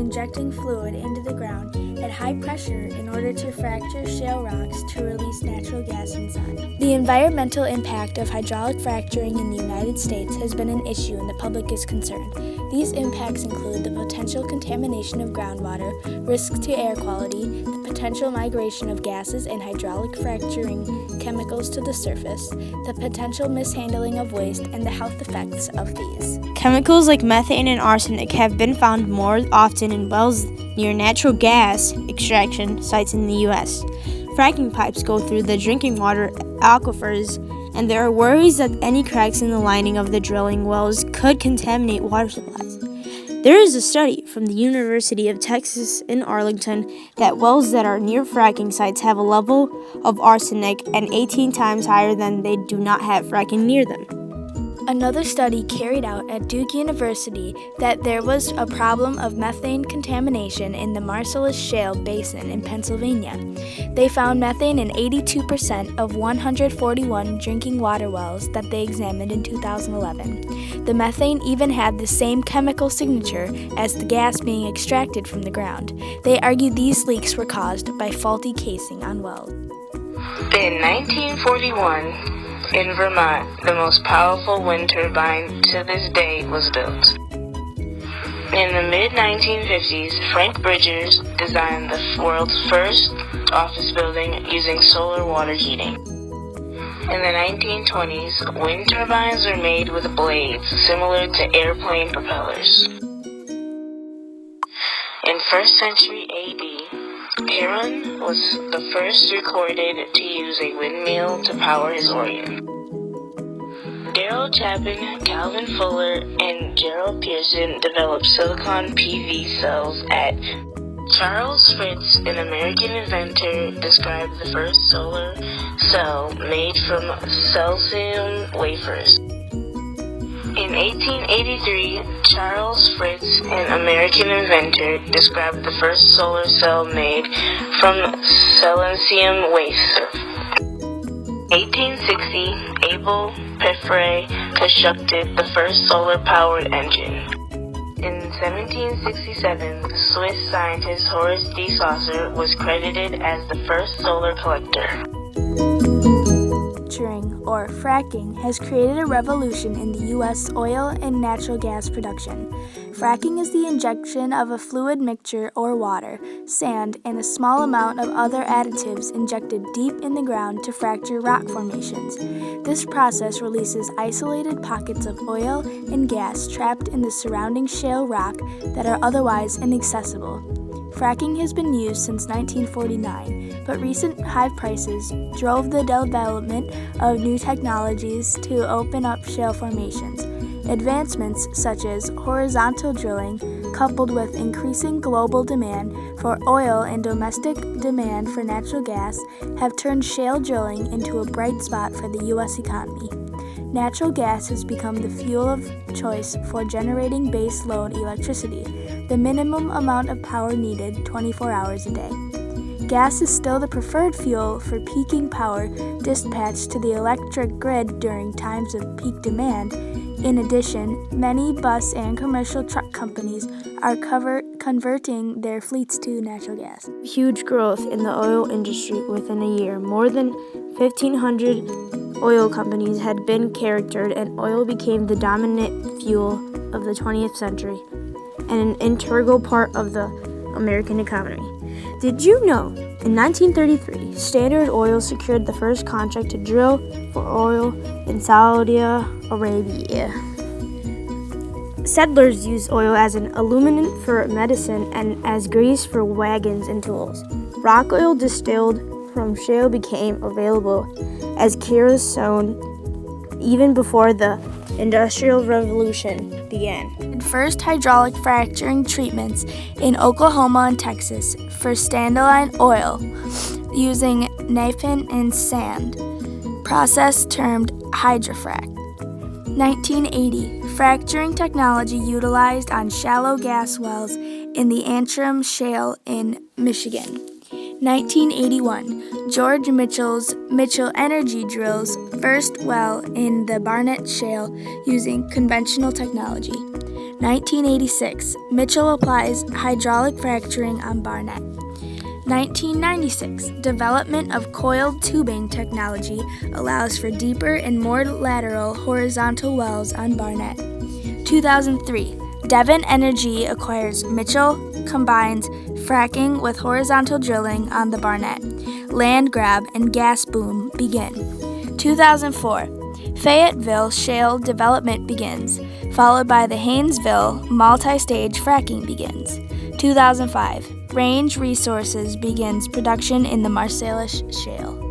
injecting fluid into the ground at high pressure in order to fracture shale rocks to release natural gas inside. The environmental impact of hydraulic fracturing in the United States has been an issue and the public is concerned. These impacts include the potential contamination of groundwater, risks to air quality, the potential migration of gases and hydraulic fracturing chemicals to the surface, the potential mishandling of waste, and the health effects of these. Chemicals like methane and arsenic have been found more often in wells near natural gas extraction sites in the U.S. Fracking pipes go through the drinking water aquifers, and there are worries that any cracks in the lining of the drilling wells could contaminate water supplies. There is a study from the University of Texas in Arlington that wells that are near fracking sites have a level of arsenic and 18 times higher than they do not have fracking near them. Another study carried out at Duke University that there was a problem of methane contamination in the Marcellus Shale Basin in Pennsylvania. They found methane in 82% of 141 drinking water wells that they examined in 2011. The methane even had the same chemical signature as the gas being extracted from the ground. They argued these leaks were caused by faulty casing on wells. In 1941, in Vermont, the most powerful wind turbine to this day was built. In the mid-1950s, Frank Bridgers designed the world's first office building using solar water heating. In the 1920s, wind turbines were made with blades similar to airplane propellers. In 1st century AD, Aaron was the first recorded to use a windmill to power his organ. Darrell Chapin, Calvin Fuller, and Gerald Pearson developed silicon PV cells at Charles Fritz, an American inventor, described the first solar cell made from calcium wafers. In 1883, Charles Fritz, an American inventor, described the first solar cell made from silicium wafer. 1860, Abel Pfeffer constructed the first solar-powered engine. In 1767, the Swiss scientist Horace D. Saucer was credited as the first solar collector. Or fracking has created a revolution in the U.S. oil and natural gas production. Fracking is the injection of a fluid mixture or water, sand, and a small amount of other additives injected deep in the ground to fracture rock formations. This process releases isolated pockets of oil and gas trapped in the surrounding shale rock that are otherwise inaccessible. Fracking has been used since 1949, but recent high prices drove the development of new technologies to open up shale formations. Advancements such as horizontal drilling, coupled with increasing global demand for oil and domestic demand for natural gas, have turned shale drilling into a bright spot for the U.S. economy. Natural gas has become the fuel of choice for generating base load electricity, the minimum amount of power needed 24 hours a day. Gas is still the preferred fuel for peaking power dispatched to the electric grid during times of peak demand. In addition, many bus and commercial truck companies are converting their fleets to natural gas. Huge growth in the oil industry within a year. More than 1,500 oil companies had been chartered, and oil became the dominant fuel of the 20th century and an integral part of the American economy. Did you know, in 1933, Standard Oil secured the first contract to drill for oil in Saudi Arabia? Settlers used oil as an illuminant for medicine and as grease for wagons and tools. Rock oil distilled from shale became available as kerosene even before the Industrial Revolution began. First hydraulic fracturing treatments in Oklahoma and Texas for standalone oil using naphtha and sand, process termed hydrofrac. 1980, fracturing technology utilized on shallow gas wells in the Antrim Shale in Michigan. 1981, George Mitchell's Mitchell Energy drills first well in the Barnett Shale using conventional technology. 1986, Mitchell applies hydraulic fracturing on Barnett. 1996, development of coiled tubing technology allows for deeper and more lateral horizontal wells on Barnett. 2003, Devon Energy acquires Mitchell, combines fracking with horizontal drilling on the Barnett. Land grab and gas boom begin. 2004, Fayetteville shale development begins, followed by the Haynesville multi-stage fracking begins. 2005, Range Resources begins production in the Marcellus Shale.